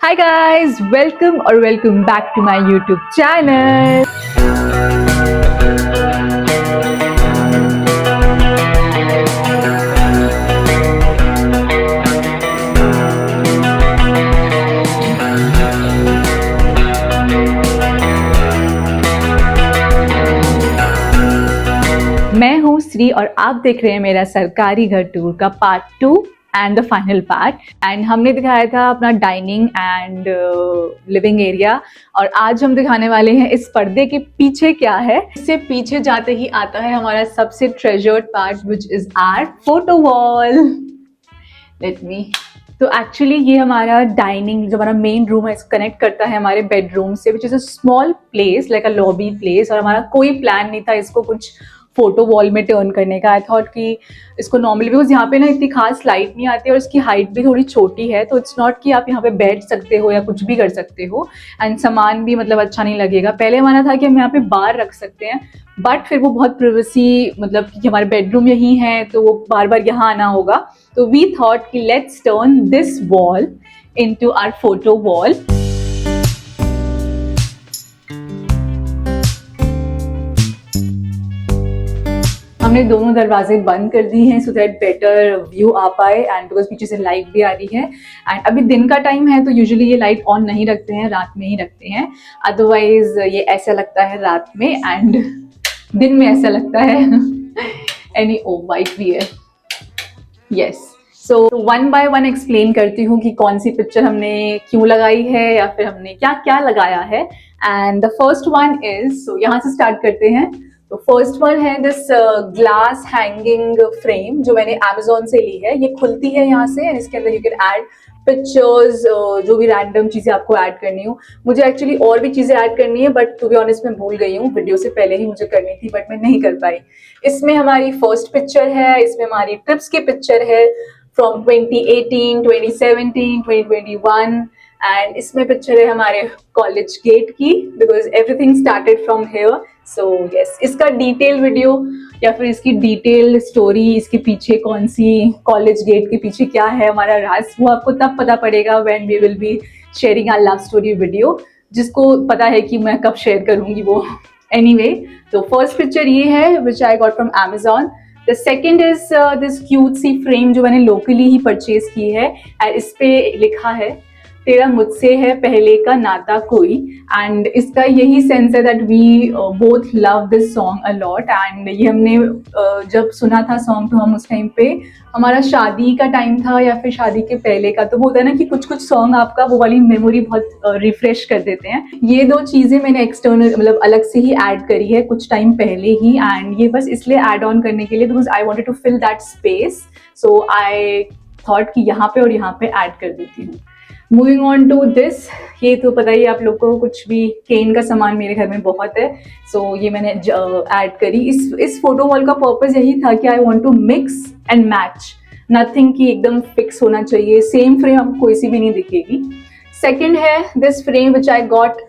Hi guys, welcome back to my YouTube channel. मैं हूँ श्री और आप देख रहे हैं मेरा सरकारी घर टूर का part 2 and the final part. And हमने दिखाया था अपना डाइनिंग एंड लिविंग एरिया, और आज हम दिखाने वाले हैं इस पर्दे के पीछे क्या है। इससे पीछे जाते ही आता है हमारा सबसे treasured part which is our photo wall. Let me तो एक्चुअली ये हमारा डाइनिंग जो हमारा मेन रूम है, इसको कनेक्ट करता है हमारे बेडरूम से, which is a small place like a lobby place. और हमारा कोई प्लान नहीं था इसको कुछ फोटो वॉल में टर्न करने का। आई थॉट कि इसको नॉर्मली, बिकॉज यहाँ पे ना इतनी खास लाइट नहीं आती है और इसकी हाइट भी थोड़ी छोटी है, तो इट्स नॉट कि आप यहाँ पे बैठ सकते हो या कुछ भी कर सकते हो, एंड सामान भी मतलब अच्छा नहीं लगेगा। पहले हमारा था कि हम यहाँ पे बाहर रख सकते हैं, बट फिर वो बहुत प्रिवेसी, मतलब कि हमारे बेडरूम यही है तो वो बार बार यहाँ आना होगा। तो वी थॉट कि let's turn this wall into our photo wall. हमने दोनों दरवाजे बंद कर दिए हैं सो दैट बेटर व्यू आ पाए, एंड बिकॉज पीछे से लाइट भी आ रही है। एंड अभी दिन का टाइम है तो यूजुअली ये लाइट ऑन नहीं रखते हैं, रात में ही रखते हैं। अदरवाइज ये ऐसा लगता है रात में, एंड दिन में ऐसा लगता है एनी ओ वाइट भी है। Yes, so one by one explain करती हूँ कि कौन सी पिक्चर हमने क्यों लगाई है या फिर हमने क्या क्या लगाया है। And the first one is, so यहाँ से स्टार्ट करते हैं। तो फर्स्ट वन है दिस ग्लास हैंगिंग फ्रेम जो मैंने Amazon से ली है। ये खुलती है यहाँ से, एंड इसके अंदर यू कैन ऐड पिक्चर्स, जो भी रैंडम चीजें आपको ऐड करनी हो। मुझे एक्चुअली और भी चीजें ऐड करनी है, बट टू बी ऑनेस्ट मैं भूल गई हूँ, वीडियो से पहले ही मुझे करनी थी बट मैं नहीं कर पाई। इसमें हमारी फर्स्ट पिक्चर है, इसमें हमारी ट्रिप्स की पिक्चर है फ्रॉम 2018, 2017, 2021, एंड इसमें पिक्चर है हमारे कॉलेज गेट की, because everything started from here. So yes, इसका डिटेल वीडियो या फिर इसकी डिटेल स्टोरी, इसके पीछे कौन सी कॉलेज गेट के पीछे क्या है हमारा राज, वो आपको तब पता पड़ेगा when we will be sharing our love story video, जिसको पता है कि मैं कब शेयर करूंगी वो। एनीवे, तो फर्स्ट पिक्चर ये है which I got from Amazon। The second is this cute सी फ्रेम जो मैंने लोकली ही परचेज की है, एंड इस पे लिखा है तेरा मुझसे है पहले का नाता कोई। एंड इसका यही सेंस है that we both love this song a lot. And ये हमने जब सुना था सॉन्ग, तो हम उस टाइम पे, हमारा शादी का टाइम था या फिर शादी के पहले का, तो वो होता है ना कि कुछ कुछ सॉन्ग आपका वो वाली मेमोरी बहुत रिफ्रेश कर देते हैं। ये दो चीज़ें मैंने एक्सटर्नल मतलब अलग से ही ऐड करी है कुछ टाइम पहले ही, एंड ये बस इसलिए ऐड ऑन करने के लिए because I wanted to fill that space. So I thought कि यहाँ पे और यहाँ पे ऐड कर देती हूँ। मूविंग ऑन टू दिस, ये तो पता ही आप लोग को, कुछ भी केन का सामान मेरे घर में बहुत है, सो ये मैंने ऐड करी। इस फोटो वॉल का पर्पस यही था कि I want to mix and match, nothing की एकदम फिक्स होना चाहिए, सेम फ्रेम आपको कोई सी भी नहीं दिखेगी। सेकेंड है this frame which I got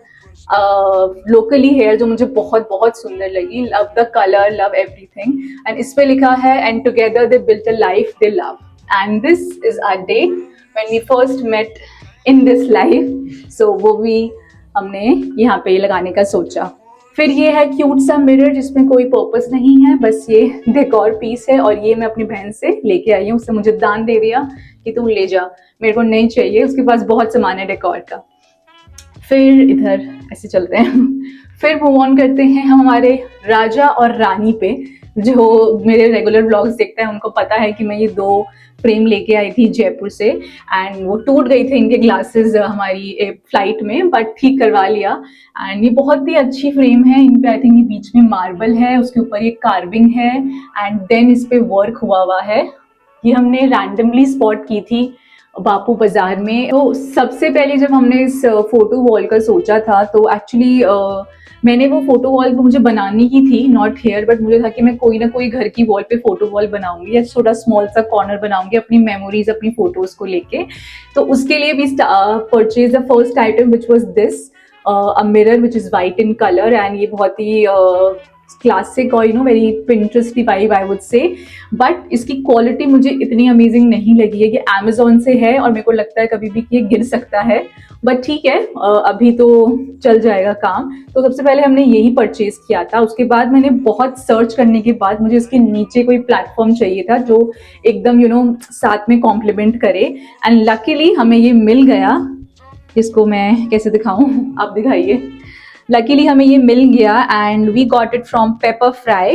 locally here, जो मुझे बहुत बहुत सुंदर लगी। Love the colour, love everything, and इस पे लिखा है and together they built a life they love, and this is our day when we first met in this life. So वो भी हमने यहाँ पे लगाने का सोचा। फिर ये है क्यूट सा मिरर जिसमें कोई पर्पस नहीं है, बस ये डेकोर पीस है, और ये मैं अपनी बहन से लेके आई हूँ। उसने मुझे दान दे दिया कि तुम ले जा, मेरे को नहीं चाहिए, उसके पास बहुत सामान है डेकोर का। फिर इधर ऐसे चलते हैं फिर मूव ऑन करते हैं हम हमारे राजा और रानी पे। जो मेरे रेगुलर व्लॉग्स देखते हैं उनको पता है कि मैं ये दो फ्रेम लेके आई थी जयपुर से, एंड वो टूट गई थी इनके ग्लासेस हमारी फ्लाइट में, बट ठीक करवा लिया। एंड ये बहुत ही अच्छी फ्रेम है। इन पे आई थिंक ये बीच में मार्बल है, उसके ऊपर ये कार्विंग है, एंड देन इस पे वर्क हुआ है। ये हमने रैंडमली स्पॉट की थी बापू बाजार में। तो सबसे पहले जब हमने इस फोटो वॉल का सोचा था, तो एक्चुअली मैंने वो फोटो वॉल मुझे बनानी ही थी, नॉट हेयर, बट मुझे था कि मैं कोई ना कोई घर की वॉल पे फोटो वॉल बनाऊंगी या छोटा स्मॉल सा कॉर्नर बनाऊंगी अपनी मेमोरीज, अपनी फोटोज को लेके। तो उसके लिए भी purchase the first item which was this a mirror which is white in colour, and ये बहुत ही क्लासिक और very Pinteresty vibe I would say, but इसकी क्वालिटी मुझे इतनी अमेजिंग नहीं लगी है। ये अमेजोन से है और मेरे को लगता है कभी भी ये गिर सकता है, बट ठीक है, अभी तो चल जाएगा काम। तो सबसे पहले हमने यही परचेज किया था। उसके बाद मैंने बहुत सर्च करने के बाद मुझे इसके नीचे कोई प्लेटफॉर्म चाहिए था जो एकदम साथ में कॉम्प्लीमेंट करे, एंड लकीली हमें ये मिल गया। इसको मैं कैसे दिखाऊं, आप दिखाइए। लकीली हमें ये मिल गया and we got it from Pepperfry.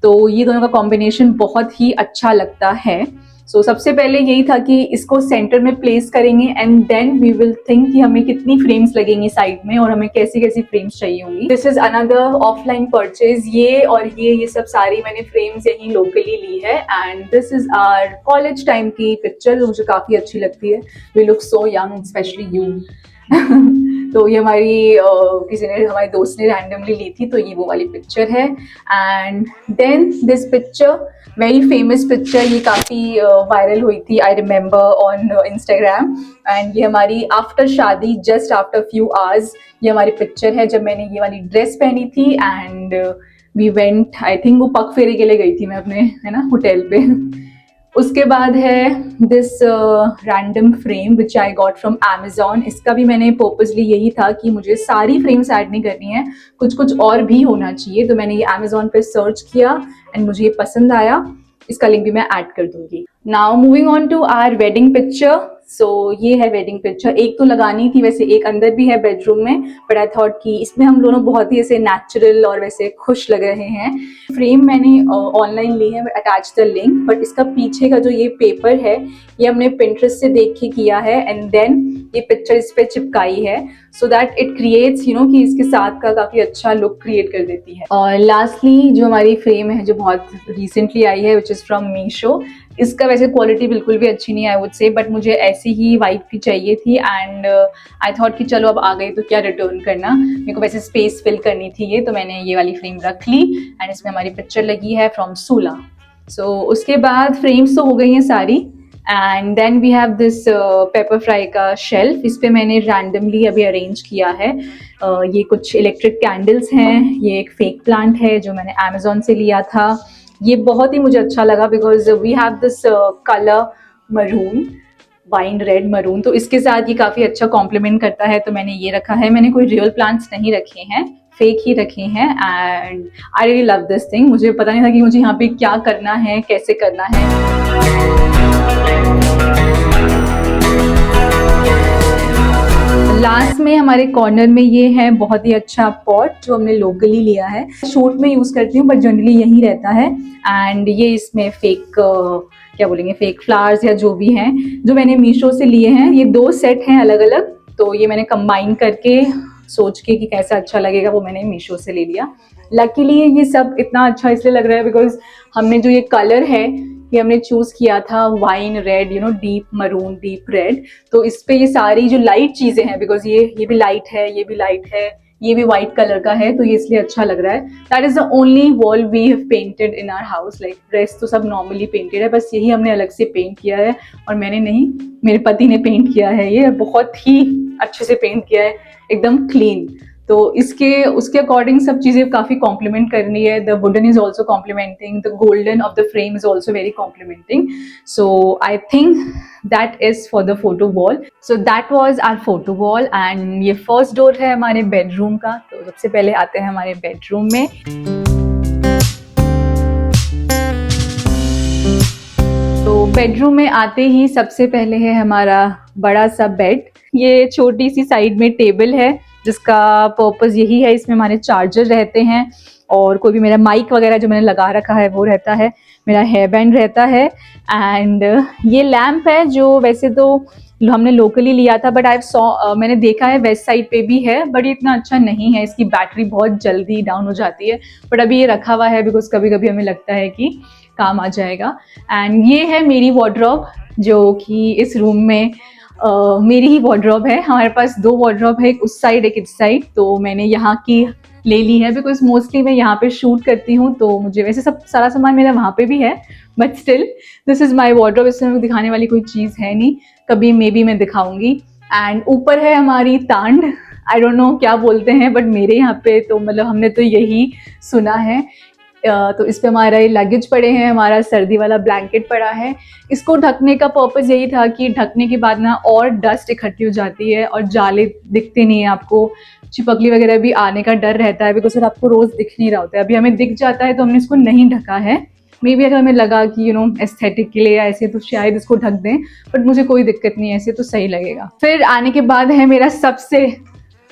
तो ये दोनों का कॉम्बिनेशन बहुत ही अच्छा लगता है। सो सबसे पहले यही था कि इसको सेंटर में प्लेस करेंगे and then we will think कि हमें कितनी फ्रेम्स लगेंगी साइड में और हमें कैसी कैसी फ्रेम्स चाहिए होंगी। This is another offline purchase. ये और ये सब सारी मैंने फ्रेम्स यहीं लोकली ली है and this is our college time की पिक्चर, मुझे काफी अच्छी लगती है। We look so young, specially you. तो ये हमारी किसी ने, हमारे दोस्त ने रैंडमली ली थी, तो ये वो वाली पिक्चर है। And then this picture, very famous picture, ये काफ़ी वायरल हुई थी, I remember on Instagram. And ये हमारी आफ्टर शादी, जस्ट आफ्टर फ्यू आवर्स, ये हमारी पिक्चर है जब मैंने ये वाली ड्रेस पहनी थी and we went, I think वो पग फेरे के लिए गई थी मैं अपने, है ना, होटल पे। उसके बाद है this random frame which I got from Amazon. इसका भी मैंने पर्पसली यही था कि मुझे सारी फ्रेम्स ऐड नहीं करनी है, कुछ कुछ और भी होना चाहिए। तो मैंने ये अमेजोन पे सर्च किया एंड मुझे ये पसंद आया। इसका लिंक भी मैं ऐड कर दूंगी। Now moving on to our wedding picture. So ये है वेडिंग पिक्चर। एक तो लगानी थी, वैसे एक अंदर भी है बेडरूम में, बट आई थॉट कि इसमें हम दोनों बहुत ही ऐसे नेचुरल और वैसे खुश लग रहे हैं। फ्रेम मैंने ऑनलाइन ली है, अटैच द लिंक, बट इसका पीछे का जो ये पेपर है ये हमने पिंटरेस्ट से देख के किया है एंड देन ये पिक्चर इस पे चिपकाई है, सो दैट इट क्रिएट्स कि इसके साथ का काफी अच्छा लुक क्रिएट कर देती है। और लास्टली जो हमारी फ्रेम है जो बहुत रिसेंटली आई है, विच इज फ्रॉम मीशो। इसका वैसे क्वालिटी बिल्कुल भी अच्छी नहीं है आई वुड से, बट मुझे ऐसी ही वाइब की चाहिए थी एंड आई थॉट कि चलो अब आ गई तो क्या रिटर्न करना, मेरे को वैसे स्पेस फिल करनी थी ये, तो मैंने ये वाली फ्रेम रख ली एंड इसमें हमारी पिक्चर लगी है फ्रॉम सूला। सो उसके बाद फ्रेम्स तो हो गई हैं सारी and then we have this Pepperfry का शेल्फ। इस पे मैंने रैंडमली अभी अरेंज किया है। ये कुछ इलेक्ट्रिक कैंडल्स हैं, ये एक फेक प्लांट है जो मैंने अमेजोन से लिया था। ये बहुत ही मुझे अच्छा लगा because we have this colour maroon, wine red maroon, तो इसके साथ ये काफ़ी अच्छा कॉम्प्लीमेंट करता है, तो मैंने ये रखा है। मैंने कोई रियल प्लांट्स नहीं रखे हैं, फेक ही रखे हैं and I really love this thing. मुझे पता नहीं था कि मुझे यहाँ पे क्या करना है, कैसे करना है। लास्ट में हमारे कॉर्नर में ये है बहुत ही अच्छा पॉट जो हमने लोकली लिया है। शूट में यूज करती हूँ बट जनरली यही रहता है एंड ये इसमें फेक क्या बोलेंगे, फेक फ्लावर्स या जो भी हैं जो मैंने मीशो से लिए हैं। ये 2 सेट हैं अलग अलग, तो ये मैंने कंबाइन करके सोच के कि कैसा अच्छा लगेगा वो मैंने मीशो से ले लिया। लकीली ये सब इतना अच्छा इसलिए लग रहा है बिकॉज हमने जो ये कलर है ये हमने चूज किया था wine red, deep maroon, deep red. तो इस पे ये सारी जो लाइट चीजें हैं, बिकॉज ये भी लाइट है, ये भी लाइट है, ये भी वाइट कलर का है, तो ये इसलिए अच्छा लग रहा है। That is the only wall we have painted in our house, like rest तो सब नॉर्मली पेंटेड है, बस यही हमने अलग से पेंट किया है। और मैंने नहीं, मेरे पति ने पेंट किया है, ये बहुत ही अच्छे से पेंट किया है, एकदम क्लीन। तो उसके अकॉर्डिंग सब चीज़ें काफ़ी कॉम्प्लीमेंट कर रही है। The wooden is also complimenting, the golden of the frame is also very complimenting. So I think that is for the photo wall. So that was our photo wall and ये first door है हमारे bedroom का। तो सबसे पहले आते हैं हमारे बेडरूम में। तो बेडरूम में आते ही सबसे पहले है हमारा बड़ा सा बेड। ये छोटी सी साइड में टेबल है जिसका पर्पस यही है, इसमें हमारे चार्जर रहते हैं और कोई भी मेरा माइक वगैरह जो मैंने लगा रखा है वो रहता है, मेरा हेयर बैंड रहता है एंड ये लैम्प है जो वैसे तो हमने लोकली लिया था, बट मैंने देखा है वेस्ट साइड पे भी है, बट ये इतना अच्छा नहीं है, इसकी बैटरी बहुत जल्दी डाउन हो जाती है। बट अभी ये रखा हुआ है बिकॉज कभी कभी हमें लगता है कि काम आ जाएगा। एंड ये है मेरी वार्डरोब जो कि इस रूम में मेरी ही वार्डरोब है। हमारे पास 2 वार्डरोब है, एक उस साइड एक इस साइड, तो मैंने यहाँ की ले ली है बिकॉज मोस्टली मैं यहाँ पे शूट करती हूँ, तो मुझे वैसे सब सारा सामान मेरा वहाँ पे भी है, but still this is my wardrobe. इसमें दिखाने वाली कोई चीज़ है नहीं, कभी मे बी मैं दिखाऊंगी। एंड ऊपर है हमारी तांड आई डोंट नो क्या बोलते हैं, बट मेरे यहाँ पे तो मतलब हमने तो यही सुना है। तो इस पे हमारा ये लगेज पड़े हैं, हमारा सर्दी वाला ब्लैंकेट पड़ा है। इसको ढकने का पर्पस यही था कि ढकने के बाद ना और डस्ट इकट्ठी हो जाती है और जाले दिखते नहीं है आपको, चिपकली वगैरह भी आने का डर रहता है, बिकॉज सर आपको रोज दिख नहीं रहा होता है। अभी हमें दिख जाता है तो हमने इसको नहीं ढका है। मे बी अगर हमें लगा कि एस्थेटिक के लिए या ऐसे तो शायद इसको ढक दें, बट मुझे कोई दिक्कत नहीं है, ऐसे तो सही लगेगा। फिर आने के बाद है मेरा सबसे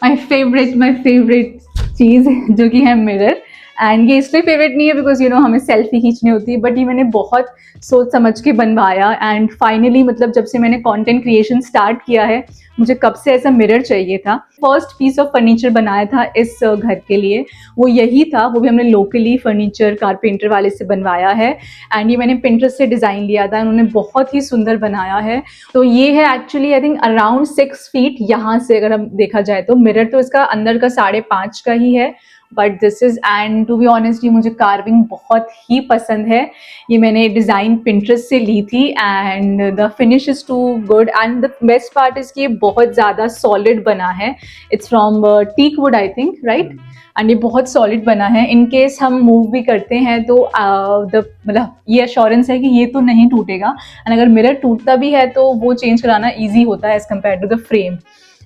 माई फेवरेट चीज़ जो कि है मिरर। एंड ये इसलिए फेवरेट नहीं है बिकॉज हमें सेल्फी खींचनी होती है, बट ये मैंने बहुत सोच समझ के बनवाया। एंड फाइनली मतलब जब से मैंने कंटेंट क्रिएशन स्टार्ट किया है, मुझे कब से ऐसा मिरर चाहिए था। फर्स्ट पीस ऑफ फर्नीचर बनाया था इस घर के लिए, वो यही था। वो भी हमने लोकली फर्नीचर कारपेंटर वाले से बनवाया है। एंड ये मैंने पिंटरेस्ट से डिज़ाइन लिया था, उन्होंने बहुत ही सुंदर बनाया है। तो ये है actually I think around 6 feet यहाँ से अगर हम देखा जाए तो। मिरर तो इसका अंदर का 5.5 का ही है, but this is, and to be honest ये मुझे कार्विंग बहुत ही पसंद है। ये मैंने डिज़ाइन पिंटरेस्ट से ली थी and the finish is too good. And the best part is कि ये बहुत ज़्यादा सॉलिड बना है। It's from teak wood I think, right. And ये बहुत सॉलिड बना है। इन केस हम मूव भी करते हैं तो मतलब ये अश्योरेंस है कि ये तो नहीं टूटेगा। एंड अगर मिरर टूटता भी है तो वो चेंज कराना ईजी होता है as compared to the frame.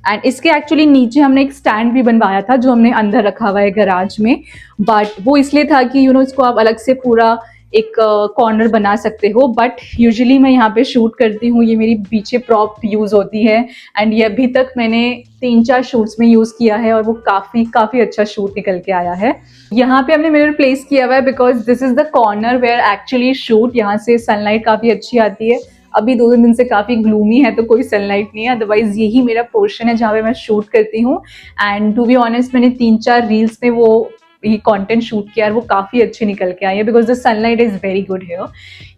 And इसके एक्चुअली नीचे हमने एक स्टैंड भी बनवाया था जो हमने अंदर रखा हुआ है गराज में, बट वो इसलिए था कि इसको आप अलग से पूरा एक कॉर्नर बना सकते हो। बट यूजुअली मैं यहाँ पे शूट करती हूँ, ये मेरी पीछे प्रॉप यूज़ होती है। एंड ये अभी तक मैंने 3-4 शूट्स में यूज़ किया है और वो काफ़ी अच्छा शूट निकल के आया है। यहाँ पे हमने मिरर प्लेस किया हुआ है because this is the corner where actually shoot. यहाँ से सनलाइट काफ़ी अच्छी आती है। अभी 2-3 दिन से काफ़ी ग्लूमी है तो कोई सनलाइट नहीं है, अदरवाइज यही मेरा पोर्शन है जहाँ पे मैं शूट करती हूँ। एंड टू बी ऑनेस्ट मैंने 3-4 रील्स में वो ये कंटेंट शूट किया और वो काफ़ी अच्छी निकल के आई है because the sunlight is very good here.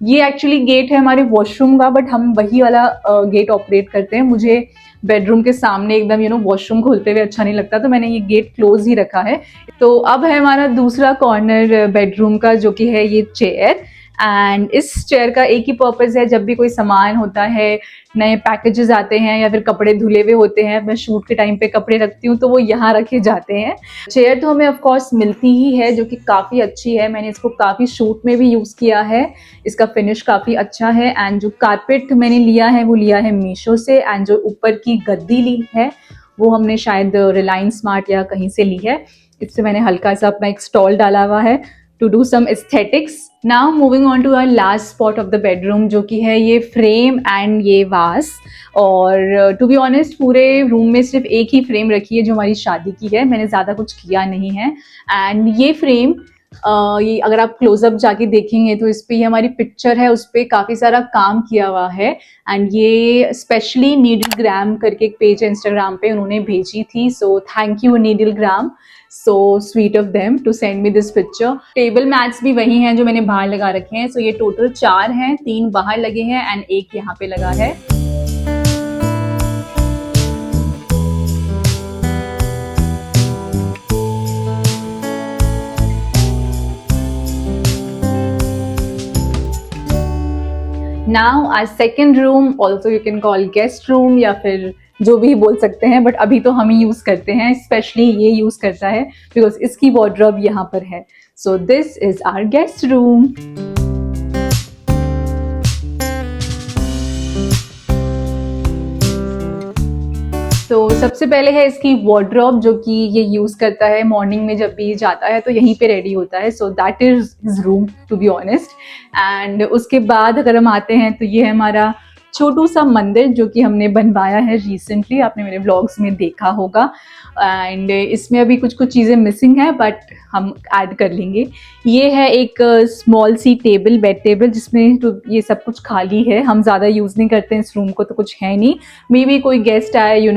ये एक्चुअली गेट है हमारे वॉशरूम का, बट हम वही वाला गेट ऑपरेट करते हैं। मुझे बेडरूम के सामने एकदम वॉशरूम खोलते हुए अच्छा नहीं लगता, तो मैंने ये गेट क्लोज ही रखा है। तो अब है हमारा दूसरा कॉर्नर बेडरूम का, जो कि है ये चेयर। एंड इस चेयर का एक ही पर्पज़ है, जब भी कोई सामान होता है, नए पैकेजेस आते हैं या फिर कपड़े धुले हुए होते हैं, मैं शूट के टाइम पे कपड़े रखती हूँ तो वो यहाँ रखे जाते हैं। चेयर तो हमें ऑफ कोर्स मिलती ही है जो कि काफ़ी अच्छी है। मैंने इसको काफ़ी शूट में भी यूज़ किया है, इसका फिनिश काफ़ी अच्छा है। एंड जो कारपेट मैंने लिया है वो लिया है मीशो से। एंड जो ऊपर की गद्दी ली है वो हमने शायद रिलायंस स्मार्ट या कहीं से ली है। इससे मैंने हल्का सा अपना एक स्टॉल डाला हुआ है to do some aesthetics. Now moving on to our last spot of the bedroom, जो कि है ये फ्रेम एंड ये वास। और टू बी ऑनेस्ट पूरे रूम में सिर्फ एक ही फ्रेम रखी है जो हमारी शादी की है, मैंने ज़्यादा कुछ किया नहीं है। एंड ये फ्रेम ये अगर आप क्लोजअप जाके देखेंगे तो इस पे ये हमारी पिक्चर है, उस पर काफ़ी सारा काम किया हुआ है। एंड ये स्पेशली नीडल ग्राम करके एक पेज है इंस्टाग्राम पे, उन्होंने भेजी थी। So thank you needle gram, so sweet of them to send me this picture. Table mats भी वही हैं जो मैंने बाहर लगा रखे हैं। सो ये टोटल 4 हैं, 3 बाहर लगे हैं एंड एक यहाँ पे लगा है। Now our second room, also you can call guest room या फिर जो भी बोल सकते हैं, बट अभी तो हम ही यूज़ करते हैं, स्पेशली ये यूज़ करता है बिकॉज इसकी वार्डरोब यहाँ पर है। So this is our guest room. तो सबसे पहले है इसकी वार्डरोब, जो कि ये यूज़ करता है मॉर्निंग में जब भी जाता है तो यहीं पे रेडी होता है। So that is his room to be honest. And उसके बाद अगर हम आते हैं तो ये है हमारा छोटू सा मंदिर जो कि हमने बनवाया है रिसेंटली, आपने मेरे व्लॉग्स में देखा होगा। एंड इसमें अभी कुछ चीज़ें मिसिंग है बट हम ऐड कर लेंगे। ये है एक small C table, bed table, जिसमें तो ये सब कुछ खाली है, हम ज़्यादा यूज़ नहीं करते हैं इस रूम को, तो कुछ है नहीं। मे बी कोई गेस्ट आए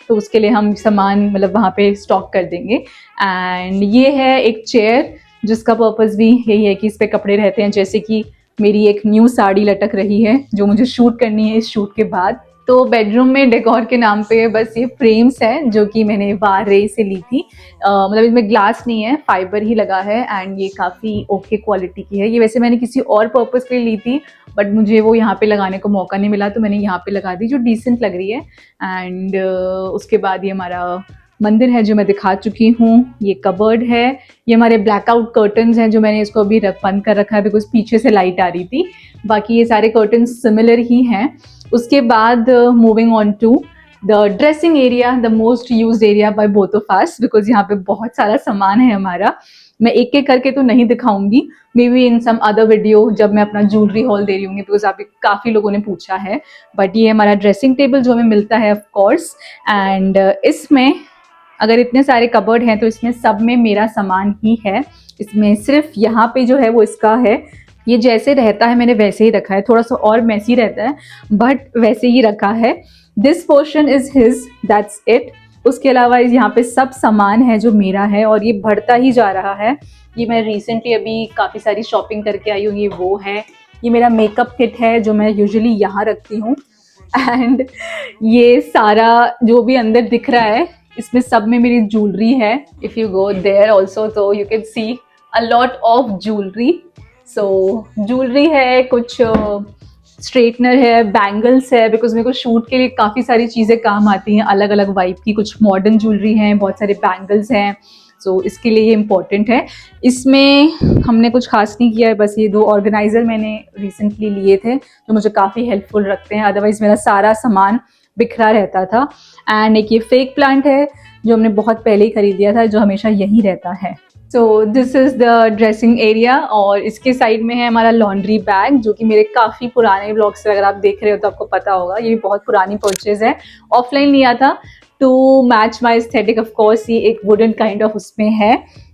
तो उसके लिए हम सामान मतलब वहाँ पे स्टॉक कर देंगे। एंड ये है एक चेयर जिसका पर्पज़ भी यही है कि इस पर कपड़े रहते हैं, जैसे कि मेरी एक न्यू साड़ी लटक रही है जो मुझे शूट करनी है इस शूट के बाद। तो बेडरूम में डेकोर के नाम पे बस ये फ्रेम्स हैं जो कि मैंने वारे से ली थी। मतलब इसमें ग्लास नहीं है, फाइबर ही लगा है एंड ये काफ़ी ओके क्वालिटी की है। ये वैसे मैंने किसी और पर्पज़ के लिए ली थी बट मुझे वो यहाँ पे लगाने को मौका नहीं मिला, तो मैंने यहाँ पे लगा दी, जो डिसेंट लग रही है। एंड उसके बाद ये हमारा मंदिर है जो मैं दिखा चुकी हूँ, ये कबर्ड है, ये हमारे ब्लैकआउट कर्टन्स हैं जो मैंने इसको अभी बंद कर रखा है बिकॉज पीछे से लाइट आ रही थी। बाकी ये सारे कर्टन्स सिमिलर ही हैं। उसके बाद moving on to the dressing area, the most used area by both of us because यहाँ पे बहुत सारा सामान है हमारा। मैं एक एक करके तो नहीं दिखाऊंगी, maybe in some other video जब मैं अपना ज्वेलरी हॉल दे रही हूँ बिकॉज आप काफ़ी लोगों ने पूछा है। बट ये हमारा ड्रेसिंग टेबल जो हमें मिलता है ऑफ कोर्स। एंड इसमें अगर इतने सारे कबर्ड हैं तो इसमें सब में मेरा सामान ही है। इसमें सिर्फ यहाँ पे जो है वो इसका है, ये जैसे रहता है मैंने वैसे ही रखा है, थोड़ा सा और मैसी रहता है बट वैसे ही रखा है। This portion is his, that's it. उसके अलावा यहाँ पे सब सामान है जो मेरा है और ये बढ़ता ही जा रहा है। ये मैं रिसेंटली अभी काफ़ी सारी शॉपिंग करके आई हूँ, ये वो है। ये मेरा मेकअप किट है जो मैं यूजुअली यहाँ रखती हूँ। एंड ये सारा जो भी अंदर दिख रहा है इसमें सब में मेरी ज्वेलरी है। If you go there also तो you can see a lot of jewellery. So jewellery है, कुछ स्ट्रेटनर है, बैंगल्स है बिकॉज मेरे को शूट के लिए काफ़ी सारी चीज़ें काम आती हैं अलग अलग वाइब की। कुछ मॉडर्न ज्वेलरी हैं, बहुत सारे बैंगल्स हैं, सो इसके लिए ये इम्पॉर्टेंट है। इसमें हमने कुछ खास नहीं किया है, बस ये 2 ऑर्गेनाइज़र मैंने रिसेंटली लिए थे जो मुझे काफ़ी हेल्पफुल रखते हैं, अदरवाइज़ मेरा सारा सामान बिखरा रहता था। एंड एक ये फेक प्लांट है जो हमने बहुत पहले ही खरीद लिया था, जो हमेशा यहीं रहता है। So this is the dressing area और इसके साइड में है हमारा लॉन्ड्री बैग जो कि मेरे काफ़ी पुराने ब्लॉग से अगर आप देख रहे हो तो आपको पता होगा। ये भी बहुत पुरानी परचेज है, ऑफलाइन लिया था to match my aesthetic. Of course ये एक वुडन काइंड ऑफ उसमें है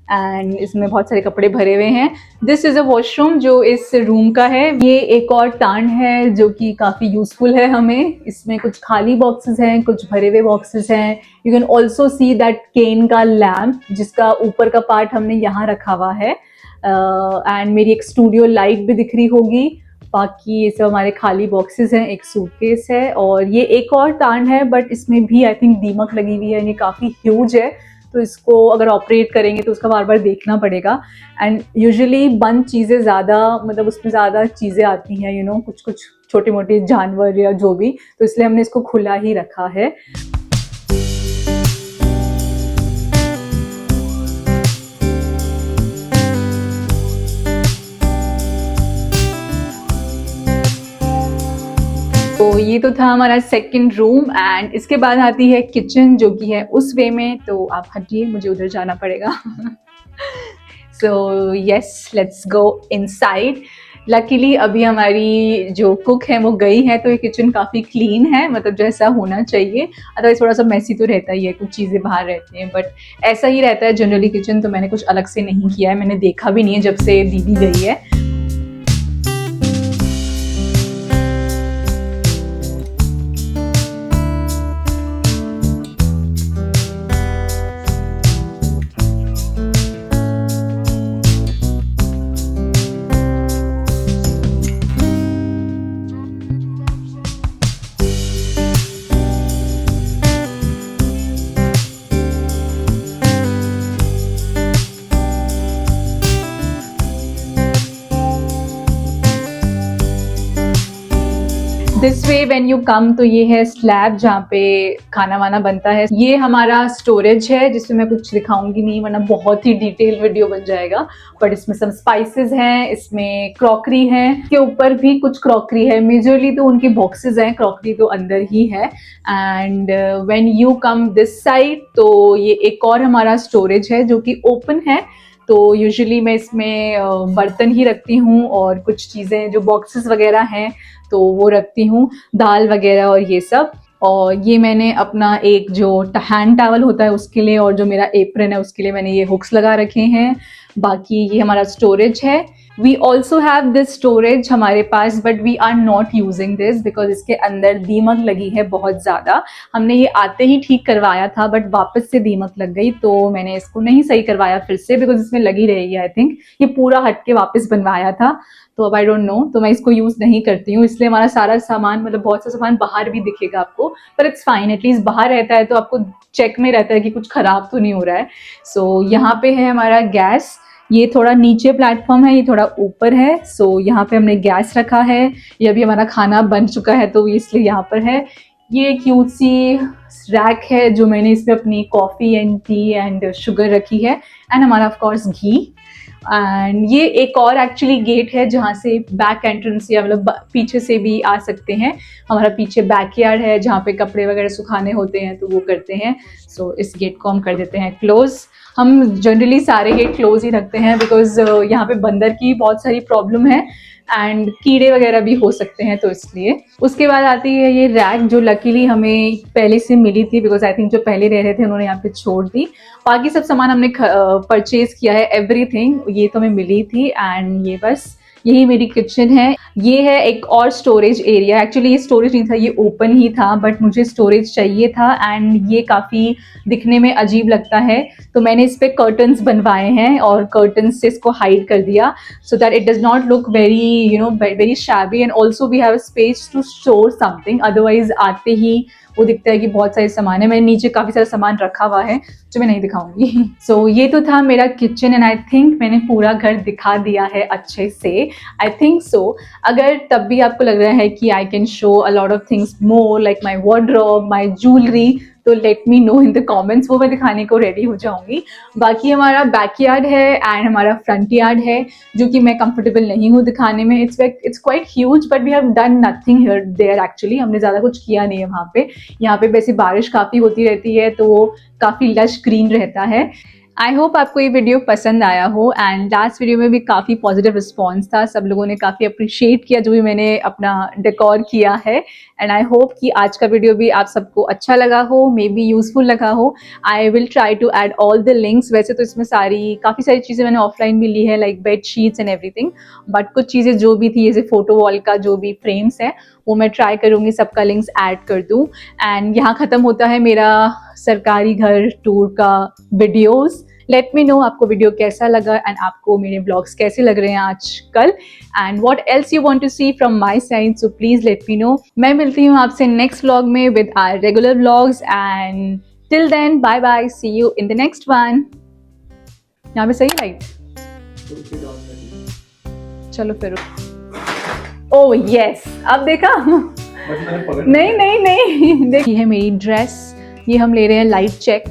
एंड इसमें बहुत सारे कपड़े भरे हुए हैं। दिस इज़ अ वॉशरूम जो इस रूम का है। ये एक और टांड है जो कि काफ़ी यूजफुल है हमें। इसमें कुछ खाली बॉक्सेस हैं, कुछ भरे हुए बॉक्सेस हैं। You can also see that cane का लैम्प जिसका ऊपर का पार्ट हमने यहाँ रखा हुआ है। एंड मेरी एक स्टूडियो लाइट भी दिख रही होगी। बाकी ये सब हमारे खाली बॉक्सेस हैं, एक सूटकेस है और ये एक और टांड है बट इसमें भी आई थिंक दीमक लगी हुई है। ये काफ़ी ह्यूज है तो इसको अगर ऑपरेट करेंगे तो उसका बार बार देखना पड़ेगा। एंड यूजुअली बंद चीज़ें ज़्यादा, मतलब उसमें ज़्यादा चीज़ें आती हैं, यू नो, कुछ कुछ छोटे मोटे जानवर या जो भी, तो इसलिए हमने इसको खुला ही रखा है। तो ये तो था हमारा सेकंड रूम एंड इसके बाद आती है किचन जो कि है उस वे में, तो आप हटिए, मुझे उधर जाना पड़ेगा। So yes, let's go inside. Luckily अभी हमारी जो कुक है वो गई है तो ये किचन काफ़ी क्लीन है, मतलब जैसा होना चाहिए। अदरवाइज थोड़ा सा मैसी तो रहता ही है, कुछ चीज़ें बाहर रहती हैं बट ऐसा ही रहता है जनरली किचन। तो मैंने कुछ अलग से नहीं किया है, मैंने देखा भी नहीं है जब से दीदी गई है। This way when you come, तो ये है स्लैब जहाँ पे खाना वाना बनता है। ये हमारा स्टोरेज है जिसमें मैं कुछ दिखाऊंगी नहीं वरना बहुत ही डिटेल वीडियो बन जाएगा। बट इसमें सब स्पाइसेस हैं, इसमें क्रॉकरी है, के ऊपर भी कुछ क्रॉकरी है। मेजरली तो उनके बॉक्सेस हैं, क्रॉकरी तो अंदर ही है। And when you come this side तो ये एक और हमारा स्टोरेज है जो कि ओपन है। तो यूजुअली मैं इसमें बर्तन ही रखती हूँ और कुछ चीज़ें जो बॉक्सेस वगैरह हैं तो वो रखती हूँ, दाल वगैरह और ये सब। और ये मैंने अपना एक जो हैंड टॉवल होता है उसके लिए और जो मेरा एप्रन है उसके लिए मैंने ये हुक्स लगा रखे हैं। बाकी ये हमारा स्टोरेज है। We also have this storage हमारे पास but we are not using this because इसके अंदर दीमक लगी है बहुत ज़्यादा। हमने ये आते ही ठीक करवाया था बट वापस से दीमक लग गई तो मैंने इसको नहीं सही करवाया फिर से बिकॉज इसमें लगी रहेगी। आई थिंक ये पूरा हट के वापस बनवाया था तो अब आई डोंट नो, तो मैं इसको यूज़ नहीं करती हूँ। इसलिए हमारा सारा सामान, मतलब बहुत सा सामान बाहर भी दिखेगा आपको, पर इट्स फाइन, एटलीस्ट बाहर रहता है तो आपको चेक में रहता है कि कुछ ख़राब तो नहीं हो रहा है। सो यहाँ पे है हमारा गैस। ये थोड़ा नीचे प्लेटफॉर्म है, ये थोड़ा ऊपर है। सो यहाँ पे हमने गैस रखा है। ये अभी हमारा खाना बन चुका है तो इसलिए यहाँ पर है। ये क्यूट सी रैक है जो मैंने इसमें अपनी coffee and T and sugar रखी है, एंड हमारा ऑफ कोर्स घी। एंड ये एक और एक्चुअली गेट है जहाँ से बैक एंट्रेंस या मतलब पीछे से भी आ सकते हैं। हमारा पीछे बैकयार्ड है जहाँ पे कपड़े वगैरह सुखाने होते हैं तो वो करते हैं। सो इस गेट को हम कर देते हैं क्लोज। हम जनरली सारे गेट क्लोज ही रखते हैं बिकॉज यहाँ पे बंदर की बहुत सारी प्रॉब्लम है एंड कीड़े वगैरह भी हो सकते हैं, तो इसलिए। उसके बाद आती है ये रैक जो लकीली हमें पहले से मिली थी बिकॉज आई थिंक जो पहले रह रहे थे उन्होंने यहाँ पे छोड़ दी। बाकी सब सामान हमने परचेज किया है, एवरीथिंग ये तो हमें मिली थी। एंड ये बस यही मेरी किचन है। ये है एक और स्टोरेज एरिया। एक्चुअली ये स्टोरेज नहीं था, ये ओपन ही था, बट मुझे स्टोरेज चाहिए था एंड ये काफ़ी दिखने में अजीब लगता है तो मैंने इस पे कर्टन्स बनवाए हैं और कर्टन्स से इसको हाइड कर दिया so that it does not look very very shabby and also we have space to store something. Otherwise आते ही वो दिखता है कि बहुत सारे सामान है। मैंने नीचे काफ़ी सारा सामान रखा हुआ है जो मैं नहीं दिखाऊंगी। सो ये तो था मेरा किचन एंड आई थिंक मैंने पूरा घर दिखा दिया है अच्छे से, आई थिंक सो। अगर तब भी आपको लग रहा है कि I can show a lot of things more like my wardrobe, my jewellery, तो let me know in the comments, वो मैं दिखाने को रेडी हो जाऊंगी। बाकी हमारा बैकयार्ड है एंड हमारा फ्रंट यार्ड है जो कि मैं कंफर्टेबल नहीं हूँ दिखाने में। It's quite huge but we have done nothing here there actually. हमने ज़्यादा कुछ किया नहीं है वहाँ पे। यहाँ पे वैसे बारिश काफ़ी होती रहती है तो वो काफ़ी लश ग्रीन रहता है। आई होप आपको ये वीडियो पसंद आया हो एंड लास्ट वीडियो में भी काफ़ी पॉजिटिव रिस्पॉन्स था। सब लोगों ने काफ़ी अप्रिशिएट किया जो भी मैंने अपना डेकोर किया है एंड आई होप कि आज का वीडियो भी आप सबको अच्छा लगा हो, मे बी यूजफुल लगा हो। I will try to add all the links. वैसे तो इसमें काफ़ी सारी चीज़ें मैंने ऑफलाइन भी ली है like bed sheets and everything, but कुछ चीज़ें जो भी थी जैसे फोटो वॉल का जो भी फ्रेम्स है वो मैं ट्राई करूँगी सबका लिंक्स ऐड कर दूँ। एंड यहाँ ख़त्म होता है मेरा सरकारी घर टूर का वीडियोज़। लेट मी नो आपको वीडियो कैसा लगा एंड आपको मेरे ब्लॉग्स कैसे लग रहे हैं आजकल and what else you want to see from my side, so please let me know. मैं मिलती हूँ आपसे नेक्स्ट व्लॉग में with our regular vlogs and till then bye bye, see you in the next one. यहाँ पे सही light, चलो फिर। ओह यस, अब देखा? नहीं नहीं नहीं, देखिए है मेरी ड्रेस, ये हम ले रहे हैं लाइट चेक।